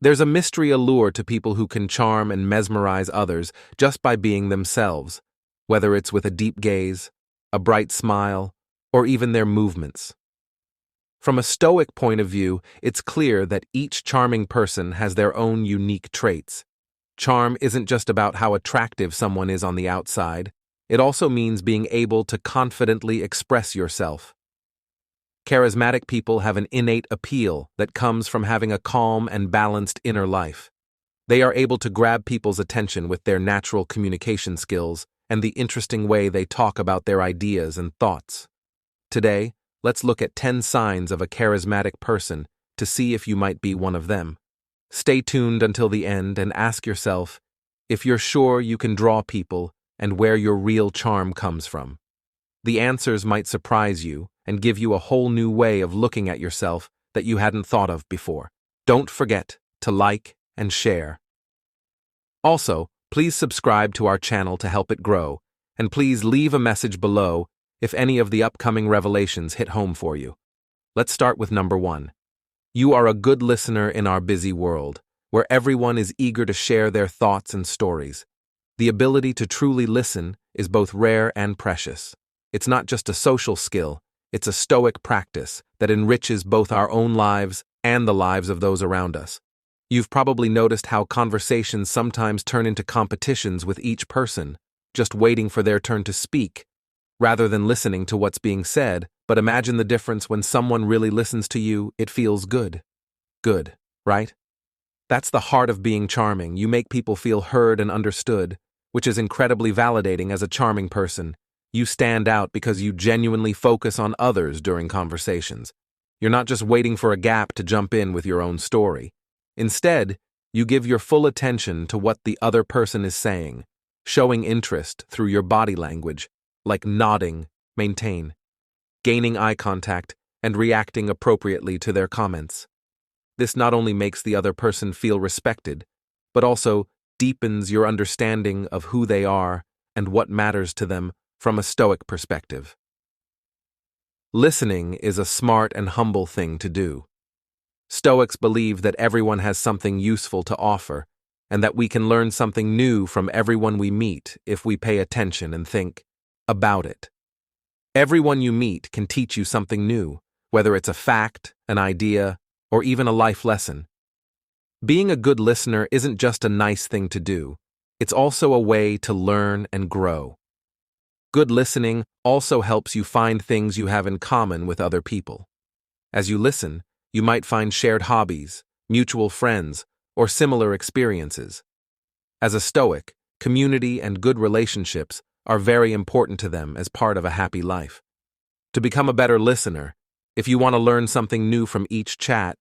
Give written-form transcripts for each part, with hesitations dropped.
There's a mystery allure to people who can charm and mesmerize others just by being themselves, whether it's with a deep gaze, a bright smile, or even their movements. From a Stoic point of view, it's clear that each charming person has their own unique traits. Charm isn't just about how attractive someone is on the outside, it also means being able to confidently express yourself. Charismatic people have an innate appeal that comes from having a calm and balanced inner life. They are able to grab people's attention with their natural communication skills and the interesting way they talk about their ideas and thoughts. Today, let's look at 10 signs of a charismatic person to see if you might be one of them. Stay tuned until the end and ask yourself if you're sure you can draw people and where your real charm comes from. The answers might surprise you and give you a whole new way of looking at yourself that you hadn't thought of before. Don't forget to like and share. Also, please subscribe to our channel to help it grow, and please leave a message below if any of the upcoming revelations hit home for you. Let's start with number 1. You are a good listener in our busy world, where everyone is eager to share their thoughts and stories. The ability to truly listen is both rare and precious. It's not just a social skill, it's a Stoic practice that enriches both our own lives and the lives of those around us. You've probably noticed how conversations sometimes turn into competitions with each person, just waiting for their turn to speak, rather than listening to what's being said. But imagine the difference when someone really listens to you. It feels good. Good, right? That's the heart of being charming. You make people feel heard and understood, which is incredibly validating as a charming person. You stand out because you genuinely focus on others during conversations. You're not just waiting for a gap to jump in with your own story. Instead, you give your full attention to what the other person is saying, showing interest through your body language, like nodding, gaining eye contact, and reacting appropriately to their comments. This not only makes the other person feel respected, but also deepens your understanding of who they are and what matters to them from a Stoic perspective. Listening is a smart and humble thing to do. Stoics believe that everyone has something useful to offer, and that we can learn something new from everyone we meet if we pay attention and think about it. Everyone you meet can teach you something new, whether it's a fact, an idea, or even a life lesson. Being a good listener isn't just a nice thing to do, it's also a way to learn and grow. Good listening also helps you find things you have in common with other people. As you listen, you might find shared hobbies, mutual friends, or similar experiences. As a Stoic, community and good relationships are very important to them as part of a happy life. To become a better listener, if you want to learn something new from each chat,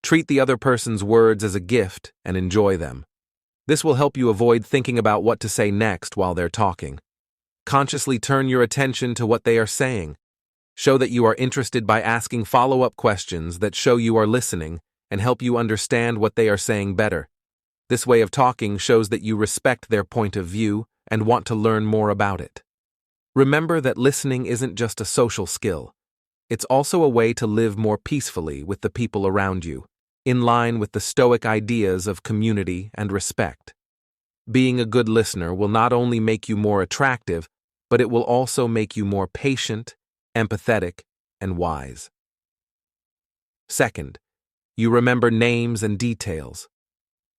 treat the other person's words as a gift and enjoy them. This will help you avoid thinking about what to say next while they're talking. Consciously turn your attention to what they are saying. Show that you are interested by asking follow-up questions that show you are listening and help you understand what they are saying better. This way of talking shows that you respect their point of view and want to learn more about it. Remember that listening isn't just a social skill. It's also a way to live more peacefully with the people around you, in line with the Stoic ideas of community and respect. Being a good listener will not only make you more attractive, but it will also make you more patient, empathetic, and wise. Second, you remember names and details.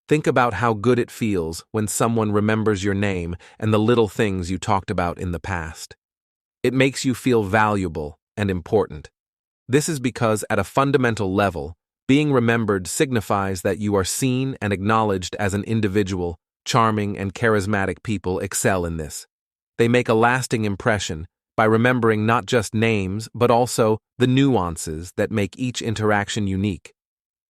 Think about how good it feels when someone remembers your name and the little things you talked about in the past. It makes you feel valuable and important. This is because, at a fundamental level, being remembered signifies that you are seen and acknowledged as an individual. Charming and charismatic people excel in this. They make a lasting impression by remembering not just names, but also the nuances that make each interaction unique.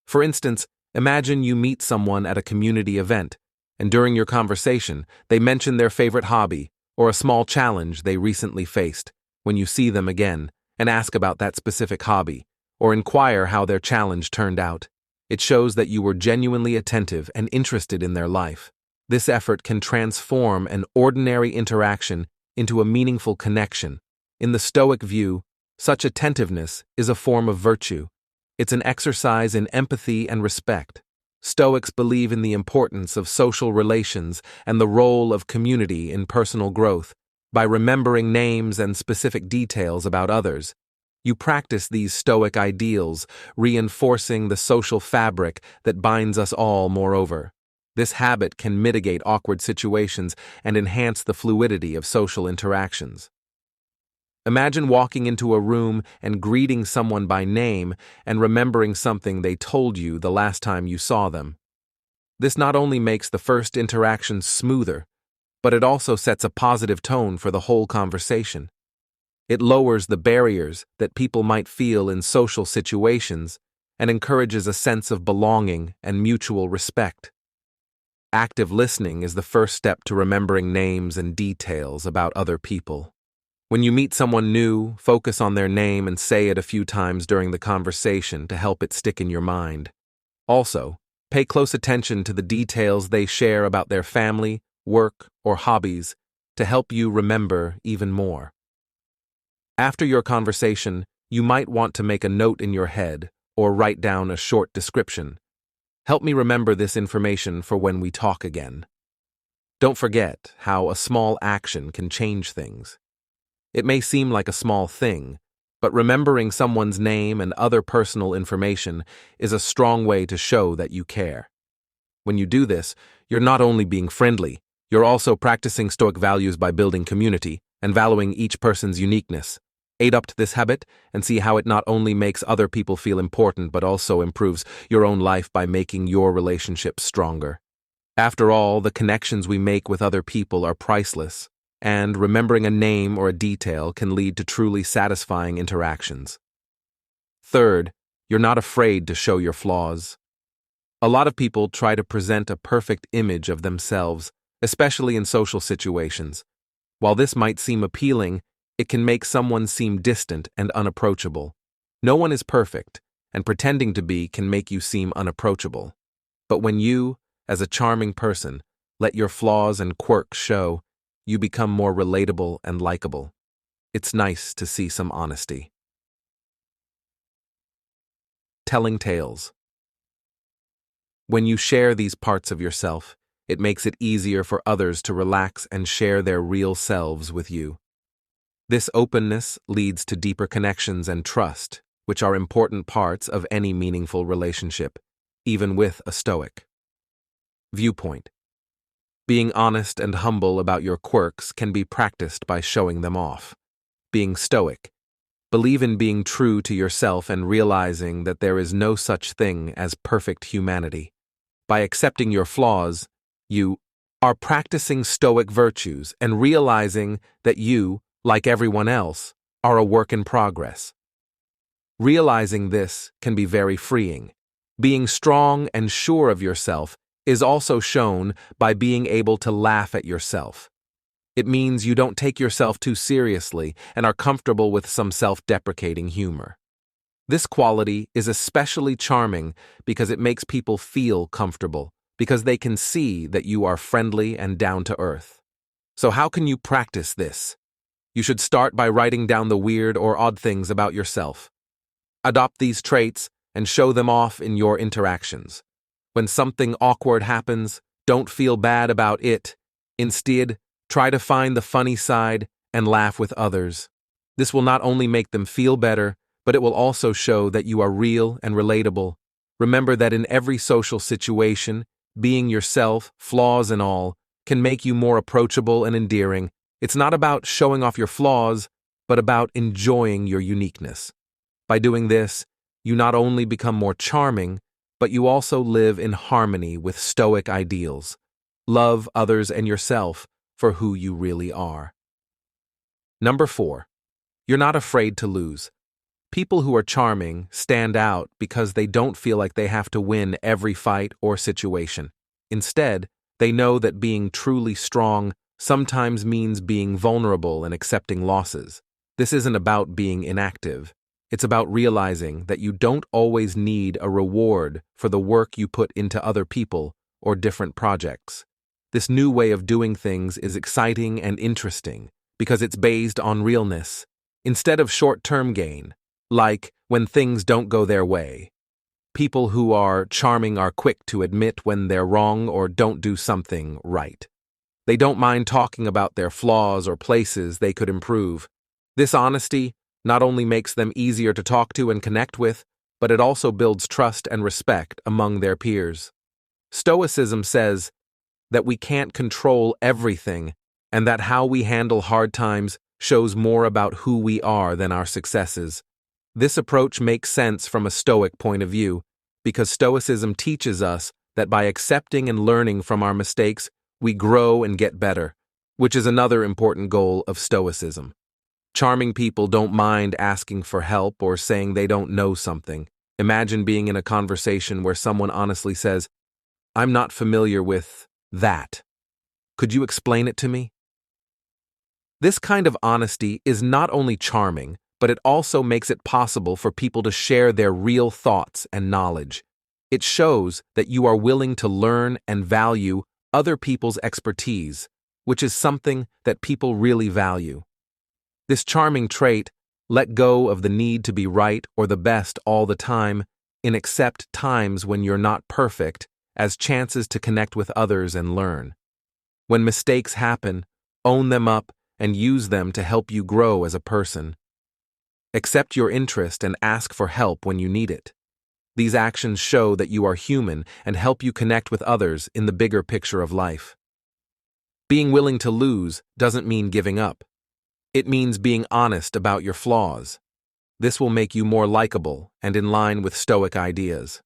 For instance, imagine you meet someone at a community event, and during your conversation, they mention their favorite hobby or a small challenge they recently faced. When you see them again and ask about that specific hobby, or inquire how their challenge turned out, it shows that you were genuinely attentive and interested in their life. This effort can transform an ordinary interaction into a meaningful connection. In the Stoic view, such attentiveness is a form of virtue. It's an exercise in empathy and respect. Stoics believe in the importance of social relations and the role of community in personal growth. By remembering names and specific details about others, you practice these Stoic ideals, reinforcing the social fabric that binds us all. Moreover, this habit can mitigate awkward situations and enhance the fluidity of social interactions. Imagine walking into a room and greeting someone by name and remembering something they told you the last time you saw them. This not only makes the first interaction smoother, but it also sets a positive tone for the whole conversation. It lowers the barriers that people might feel in social situations and encourages a sense of belonging and mutual respect. Active listening is the first step to remembering names and details about other people. When you meet someone new, focus on their name and say it a few times during the conversation to help it stick in your mind. Also, pay close attention to the details they share about their family, work, or hobbies to help you remember even more. After your conversation, you might want to make a note in your head or write down a short description. Help me remember this information for when we talk again. Don't forget how a small action can change things. It may seem like a small thing, but remembering someone's name and other personal information is a strong way to show that you care. When you do this, you're not only being friendly, you're also practicing Stoic values by building community and valuing each person's uniqueness. Adopt this habit and see how it not only makes other people feel important but also improves your own life by making your relationships stronger. After all, the connections we make with other people are priceless, and remembering a name or a detail can lead to truly satisfying interactions. Third, you're not afraid to show your flaws. A lot of people try to present a perfect image of themselves, especially in social situations. While this might seem appealing, it can make someone seem distant and unapproachable. No one is perfect, and pretending to be can make you seem unapproachable. But when you, as a charming person, let your flaws and quirks show, you become more relatable and likable. It's nice to see some honesty. Telling tales. When you share these parts of yourself, it makes it easier for others to relax and share their real selves with you. This openness leads to deeper connections and trust, which are important parts of any meaningful relationship, even with a Stoic. Viewpoint. Being honest and humble about your quirks can be practiced by showing them off. Being Stoic. Believe in being true to yourself and realizing that there is no such thing as perfect humanity. By accepting your flaws, you are practicing Stoic virtues and realizing that you, like everyone else, are a work in progress. Realizing this can be very freeing. Being strong and sure of yourself is also shown by being able to laugh at yourself. It means you don't take yourself too seriously and are comfortable with some self-deprecating humor. This quality is especially charming because it makes people feel comfortable, because they can see that you are friendly and down to earth. So how can you practice this? You should start by writing down the weird or odd things about yourself. Adopt these traits and show them off in your interactions. When something awkward happens, don't feel bad about it. Instead, try to find the funny side and laugh with others. This will not only make them feel better, but it will also show that you are real and relatable. Remember that in every social situation, being yourself, flaws and all, can make you more approachable and endearing. It's not about showing off your flaws, but about enjoying your uniqueness. By doing this, you not only become more charming, but you also live in harmony with Stoic ideals. Love others and yourself for who you really are. Number 4. You're not afraid to lose. People who are charming stand out because they don't feel like they have to win every fight or situation. Instead, they know that being truly strong sometimes means being vulnerable and accepting losses. This isn't about being inactive. It's about realizing that you don't always need a reward for the work you put into other people or different projects. This new way of doing things is exciting and interesting because it's based on realness, instead of short-term gain, like when things don't go their way. People who are charming are quick to admit when they're wrong or don't do something right. They don't mind talking about their flaws or places they could improve. This honesty not only makes them easier to talk to and connect with, but it also builds trust and respect among their peers. Stoicism says that we can't control everything and that how we handle hard times shows more about who we are than our successes. This approach makes sense from a Stoic point of view, because Stoicism teaches us that by accepting and learning from our mistakes, we grow and get better, which is another important goal of Stoicism. Charming people don't mind asking for help or saying they don't know something. Imagine being in a conversation where someone honestly says, "I'm not familiar with that. Could you explain it to me?" This kind of honesty is not only charming, but it also makes it possible for people to share their real thoughts and knowledge. It shows that you are willing to learn and value other people's expertise, which is something that people really value. This charming trait, let go of the need to be right or the best all the time, and accept times when you're not perfect as chances to connect with others and learn. When mistakes happen, own them up and use them to help you grow as a person. Accept your interest and ask for help when you need it. These actions show that you are human and help you connect with others in the bigger picture of life. Being willing to lose doesn't mean giving up. It means being honest about your flaws. This will make you more likable and in line with Stoic ideas.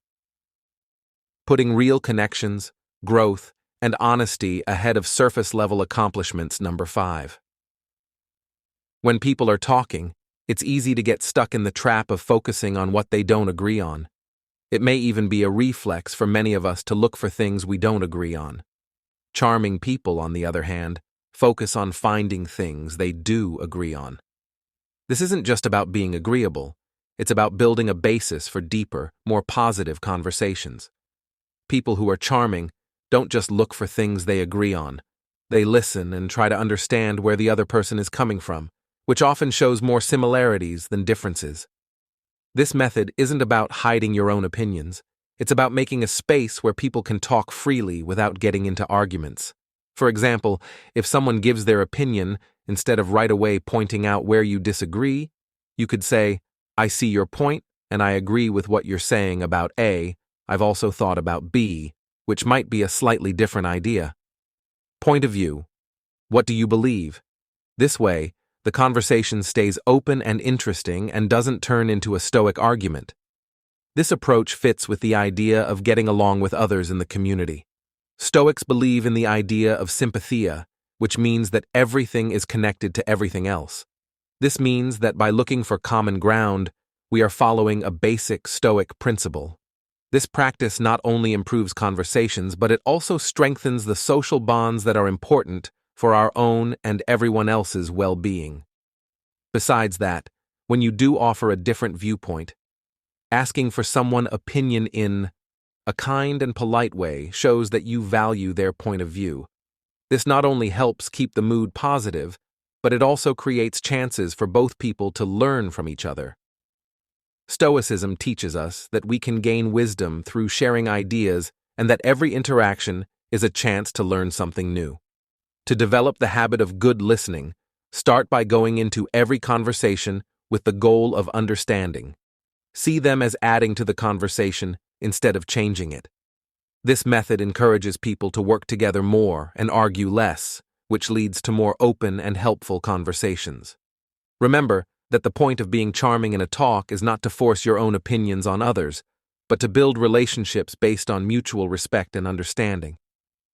Putting real connections, growth, and honesty ahead of surface-level accomplishments. Number 5. When people are talking, it's easy to get stuck in the trap of focusing on what they don't agree on. It may even be a reflex for many of us to look for things we don't agree on. Charming people, on the other hand, focus on finding things they do agree on. This isn't just about being agreeable, it's about building a basis for deeper, more positive conversations. People who are charming don't just look for things they agree on. They listen and try to understand where the other person is coming from, which often shows more similarities than differences. This method isn't about hiding your own opinions. It's about making a space where people can talk freely without getting into arguments. For example, if someone gives their opinion, instead of right away pointing out where you disagree, you could say, "I see your point, and I agree with what you're saying about A. I've also thought about B, which might be a slightly different idea." Point of view. What do you believe? This way, the conversation stays open and interesting and doesn't turn into a Stoic argument. This approach fits with the idea of getting along with others in the community. Stoics believe in the idea of sympathia, which means that everything is connected to everything else. This means that by looking for common ground, we are following a basic Stoic principle. This practice not only improves conversations, but it also strengthens the social bonds that are important for our own and everyone else's well-being. Besides that, when you do offer a different viewpoint, asking for someone's opinion in a kind and polite way shows that you value their point of view. This not only helps keep the mood positive, but it also creates chances for both people to learn from each other. Stoicism teaches us that we can gain wisdom through sharing ideas and that every interaction is a chance to learn something new. To develop the habit of good listening, start by going into every conversation with the goal of understanding. See them as adding to the conversation instead of changing it. This method encourages people to work together more and argue less, which leads to more open and helpful conversations. Remember that the point of being charming in a talk is not to force your own opinions on others, but to build relationships based on mutual respect and understanding.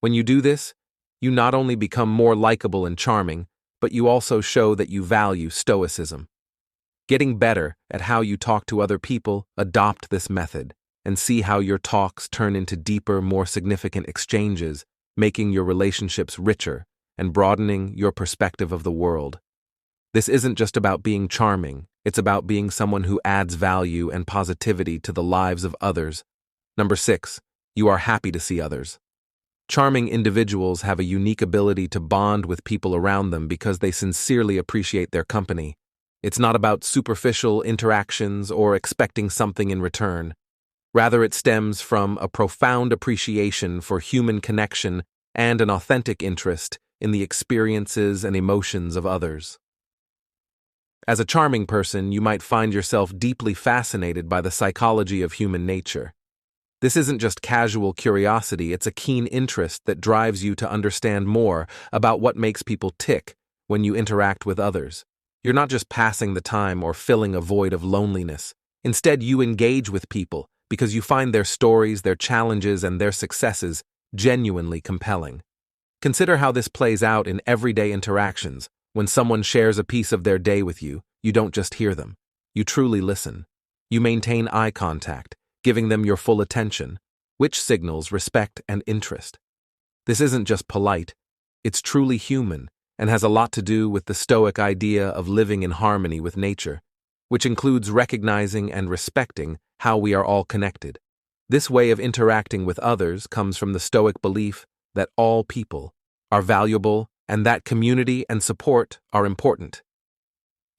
When you do this, you not only become more likable and charming, but you also show that you value Stoicism. Getting better at how you talk to other people, adopt this method, and see how your talks turn into deeper, more significant exchanges, making your relationships richer and broadening your perspective of the world. This isn't just about being charming, it's about being someone who adds value and positivity to the lives of others. Number 6, you are happy to see others. Charming individuals have a unique ability to bond with people around them because they sincerely appreciate their company. It's not about superficial interactions or expecting something in return. Rather, it stems from a profound appreciation for human connection and an authentic interest in the experiences and emotions of others. As a charming person, you might find yourself deeply fascinated by the psychology of human nature. This isn't just casual curiosity, it's a keen interest that drives you to understand more about what makes people tick when you interact with others. You're not just passing the time or filling a void of loneliness. Instead, you engage with people because you find their stories, their challenges, and their successes genuinely compelling. Consider how this plays out in everyday interactions. When someone shares a piece of their day with you, you don't just hear them. You truly listen. You maintain eye contact, giving them your full attention, which signals respect and interest. This isn't just polite, it's truly human and has a lot to do with the Stoic idea of living in harmony with nature, which includes recognizing and respecting how we are all connected. This way of interacting with others comes from the Stoic belief that all people are valuable and that community and support are important.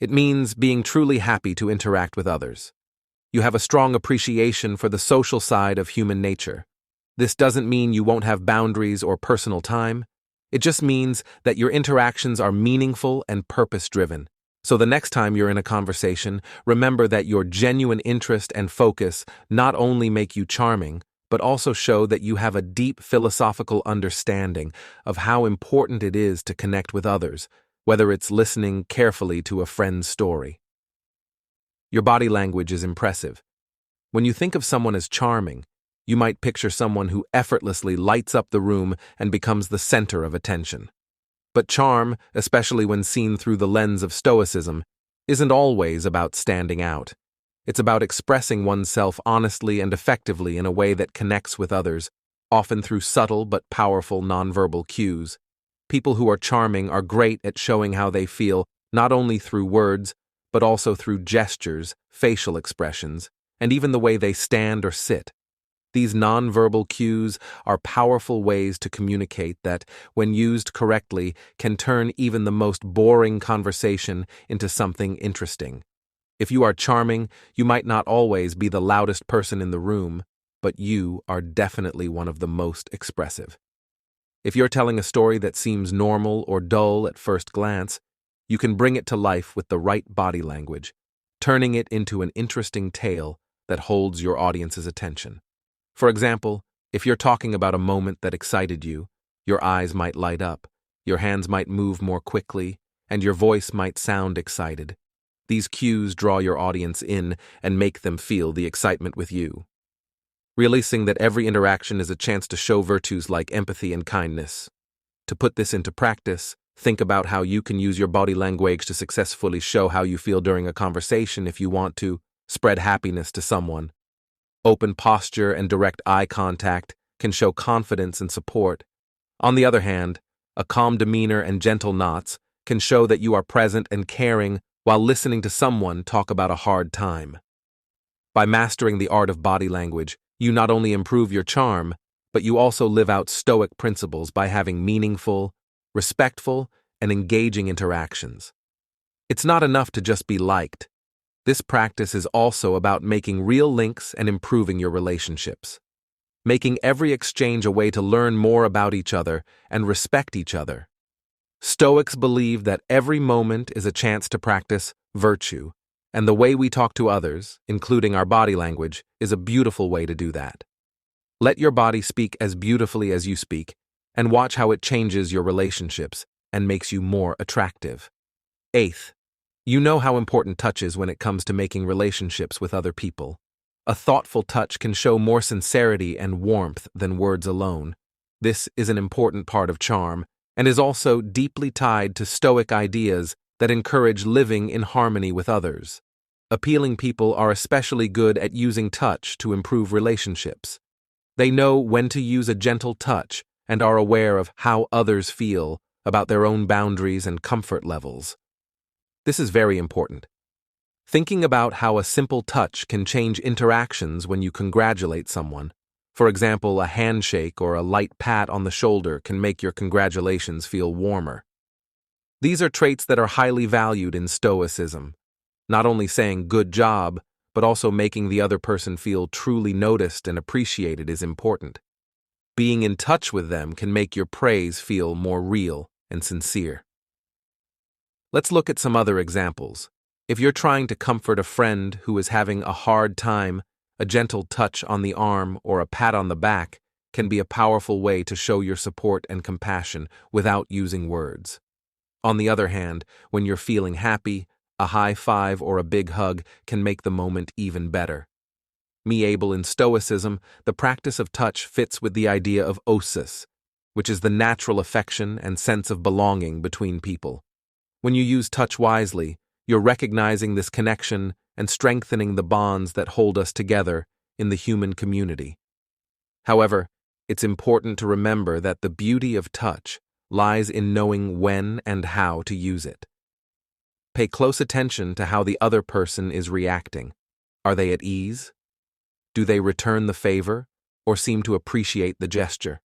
It means being truly happy to interact with others. You have a strong appreciation for the social side of human nature. This doesn't mean you won't have boundaries or personal time. It just means that your interactions are meaningful and purpose-driven. So the next time you're in a conversation, remember that your genuine interest and focus not only make you charming, but also show that you have a deep philosophical understanding of how important it is to connect with others, whether it's listening carefully to a friend's story. Your body language is impressive. When you think of someone as charming, you might picture someone who effortlessly lights up the room and becomes the center of attention. But charm, especially when seen through the lens of Stoicism, isn't always about standing out. It's about expressing oneself honestly and effectively in a way that connects with others, often through subtle but powerful nonverbal cues. People who are charming are great at showing how they feel, not only through words, but also through gestures, facial expressions, and even the way they stand or sit. These nonverbal cues are powerful ways to communicate that, when used correctly, can turn even the most boring conversation into something interesting. If you are charming, you might not always be the loudest person in the room, but you are definitely one of the most expressive. If you're telling a story that seems normal or dull at first glance, you can bring it to life with the right body language, turning it into an interesting tale that holds your audience's attention. For example, if you're talking about a moment that excited you, your eyes might light up, your hands might move more quickly, and your voice might sound excited. These cues draw your audience in and make them feel the excitement with you. Realizing that every interaction is a chance to show virtues like empathy and kindness. To put this into practice, think about how you can use your body language to successfully show how you feel during a conversation if you want to spread happiness to someone. Open posture and direct eye contact can show confidence and support. On the other hand, a calm demeanor and gentle nods can show that you are present and caring while listening to someone talk about a hard time. By mastering the art of body language, you not only improve your charm, but you also live out Stoic principles by having meaningful, respectful, and engaging interactions. It's not enough to just be liked. This practice is also about making real links and improving your relationships. Making every exchange a way to learn more about each other and respect each other. Stoics believe that every moment is a chance to practice virtue, and the way we talk to others, including our body language, is a beautiful way to do that. Let your body speak as beautifully as you speak, and watch how it changes your relationships and makes you more attractive. 8th, you know how important touch is when it comes to making relationships with other people. A thoughtful touch can show more sincerity and warmth than words alone. This is an important part of charm, and is also deeply tied to Stoic ideas that encourage living in harmony with others. Appealing people are especially good at using touch to improve relationships. They know when to use a gentle touch and are aware of how others feel about their own boundaries and comfort levels. This is very important. Thinking about how a simple touch can change interactions when you congratulate someone. For example, a handshake or a light pat on the shoulder can make your congratulations feel warmer. These are traits that are highly valued in Stoicism. Not only saying good job, but also making the other person feel truly noticed and appreciated is important. Being in touch with them can make your praise feel more real and sincere. Let's look at some other examples. If you're trying to comfort a friend who is having a hard time, a gentle touch on the arm or a pat on the back can be a powerful way to show your support and compassion without using words. On the other hand, when you're feeling happy, a high five or a big hug can make the moment even better. In Stoicism, the practice of touch fits with the idea of osis, which is the natural affection and sense of belonging between people. When you use touch wisely, you're recognizing this connection and strengthening the bonds that hold us together in the human community. However, it's important to remember that the beauty of touch lies in knowing when and how to use it. Pay close attention to how the other person is reacting. Are they at ease? Do they return the favor or seem to appreciate the gesture?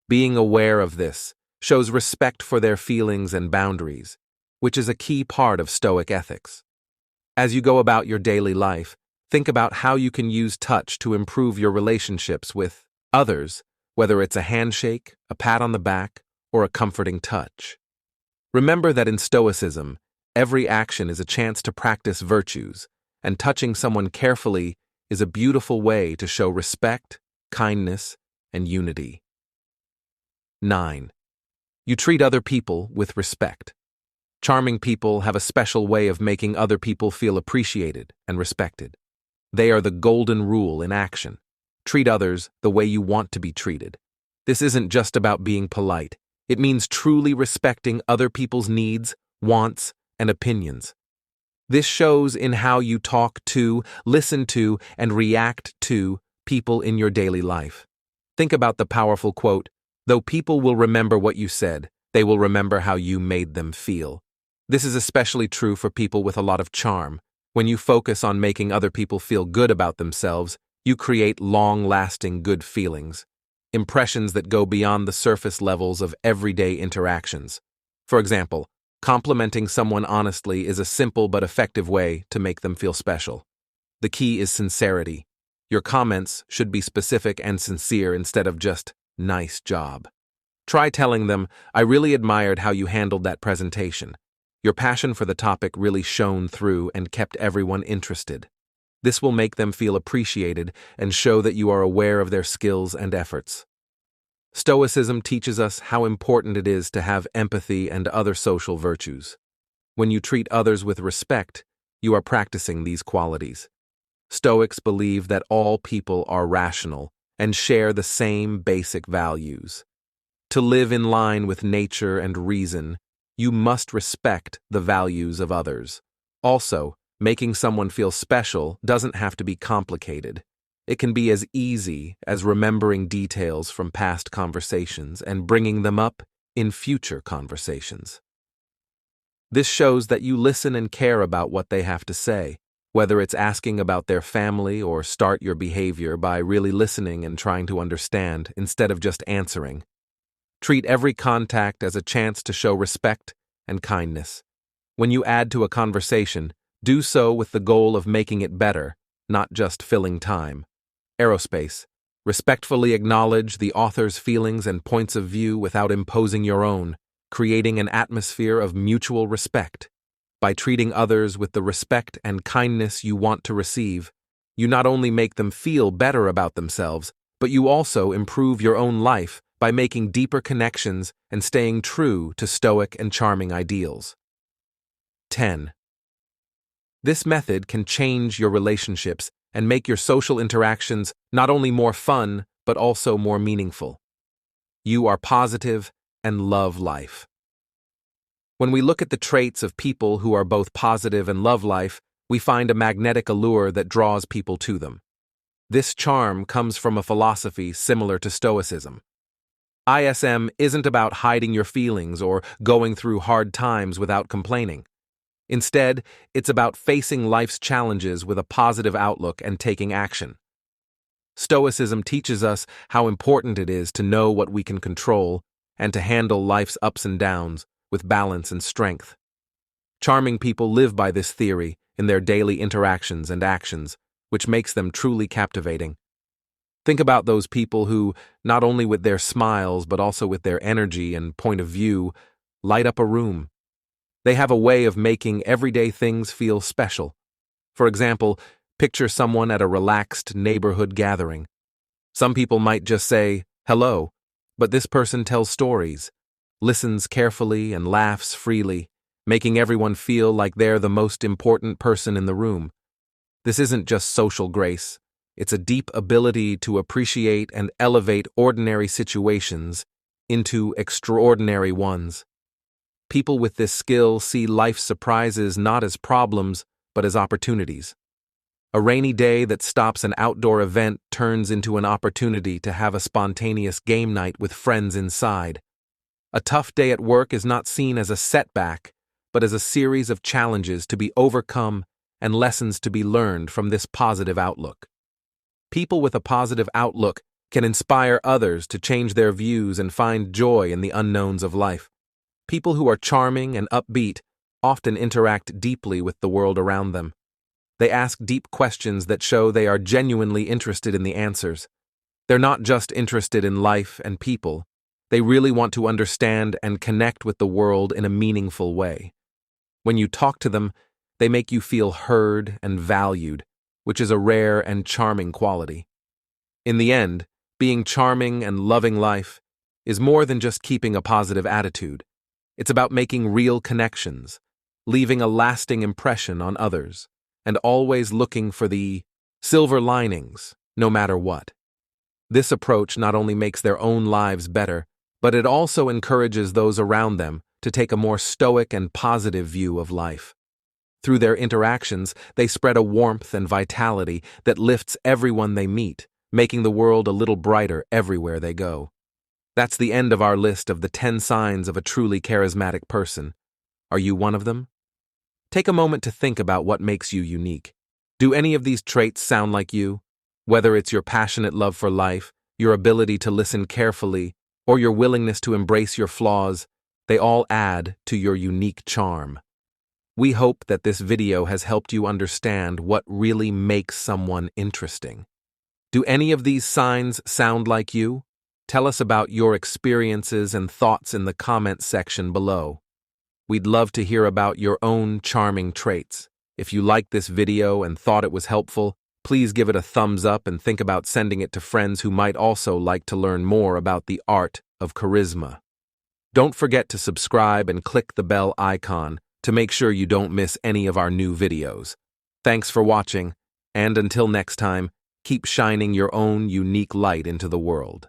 Being aware of this shows respect for their feelings and boundaries, which is a key part of Stoic ethics. As you go about your daily life, think about how you can use touch to improve your relationships with others, whether it's a handshake, a pat on the back, or a comforting touch. Remember that in Stoicism, every action is a chance to practice virtues, and touching someone carefully is a beautiful way to show respect, kindness, and unity. 9. You treat other people with respect. Charming people have a special way of making other people feel appreciated and respected. They are the golden rule in action. Treat others the way you want to be treated. This isn't just about being polite. It means truly respecting other people's needs, wants, and opinions. This shows in how you talk to, listen to, and react to people in your daily life. Think about the powerful quote, "Though people will remember what you said, they will remember how you made them feel." This is especially true for people with a lot of charm. When you focus on making other people feel good about themselves, you create long-lasting good feelings, impressions that go beyond the surface levels of everyday interactions. For example, complimenting someone honestly is a simple but effective way to make them feel special. The key is sincerity. Your comments should be specific and sincere instead of just, "nice job." Try telling them, "I really admired how you handled that presentation. Your passion for the topic really shone through and kept everyone interested." This will make them feel appreciated and show that you are aware of their skills and efforts. Stoicism teaches us how important it is to have empathy and other social virtues. When you treat others with respect, you are practicing these qualities. Stoics believe that all people are rational and share the same basic values. To live in line with nature and reason, you must respect the values of others. Also, making someone feel special doesn't have to be complicated. It can be as easy as remembering details from past conversations and bringing them up in future conversations. This shows that you listen and care about what they have to say, whether it's asking about their family or start your behavior by really listening and trying to understand instead of just answering. Treat every contact as a chance to show respect and kindness. When you add to a conversation, do so with the goal of making it better, not just filling time. Aerospace. Respectfully acknowledge the author's feelings and points of view without imposing your own, creating an atmosphere of mutual respect. By treating others with the respect and kindness you want to receive, you not only make them feel better about themselves, but you also improve your own life by making deeper connections and staying true to stoic and charming ideals. 10. This method can change your relationships and make your social interactions not only more fun, but also more meaningful. You are positive and love life. When we look at the traits of people who are both positive and love life, we find a magnetic allure that draws people to them. This charm comes from a philosophy similar to Stoicism. ISM isn't about hiding your feelings or going through hard times without complaining. Instead, it's about facing life's challenges with a positive outlook and taking action. Stoicism teaches us how important it is to know what we can control and to handle life's ups and downs with balance and strength. Charming people live by this theory, in their daily interactions and actions, which makes them truly captivating. Think about those people who, not only with their smiles but also with their energy and point of view, light up a room. They have a way of making everyday things feel special. For example, picture someone at a relaxed neighborhood gathering. Some people might just say, "Hello," but this person tells stories, listens carefully, and laughs freely, making everyone feel like they're the most important person in the room. This isn't just social grace. It's a deep ability to appreciate and elevate ordinary situations into extraordinary ones. People with this skill see life's surprises not as problems, but as opportunities. A rainy day that stops an outdoor event turns into an opportunity to have a spontaneous game night with friends inside. A tough day at work is not seen as a setback, but as a series of challenges to be overcome and lessons to be learned from this positive outlook. People with a positive outlook can inspire others to change their views and find joy in the unknowns of life. People who are charming and upbeat often interact deeply with the world around them. They ask deep questions that show they are genuinely interested in the answers. They're not just interested in life and people. They really want to understand and connect with the world in a meaningful way. When you talk to them, they make you feel heard and valued, which is a rare and charming quality. In the end, being charming and loving life is more than just keeping a positive attitude. It's about making real connections, leaving a lasting impression on others, and always looking for the silver linings, no matter what. This approach not only makes their own lives better, but it also encourages those around them to take a more stoic and positive view of life. Through their interactions, they spread a warmth and vitality that lifts everyone they meet, making the world a little brighter everywhere they go. That's the end of our list of the 10 signs of a truly charismatic person. Are you one of them? Take a moment to think about what makes you unique. Do any of these traits sound like you? Whether it's your passionate love for life, your ability to listen carefully, or your willingness to embrace your flaws, they all add to your unique charm. We hope that this video has helped you understand what really makes someone interesting. Do any of these signs sound like you? Tell us about your experiences and thoughts in the comments section below. We'd love to hear about your own charming traits. If you liked this video and thought it was helpful, please give it a thumbs up and think about sending it to friends who might also like to learn more about the art of charisma. Don't forget to subscribe and click the bell icon to make sure you don't miss any of our new videos. Thanks for watching, and until next time, keep shining your own unique light into the world.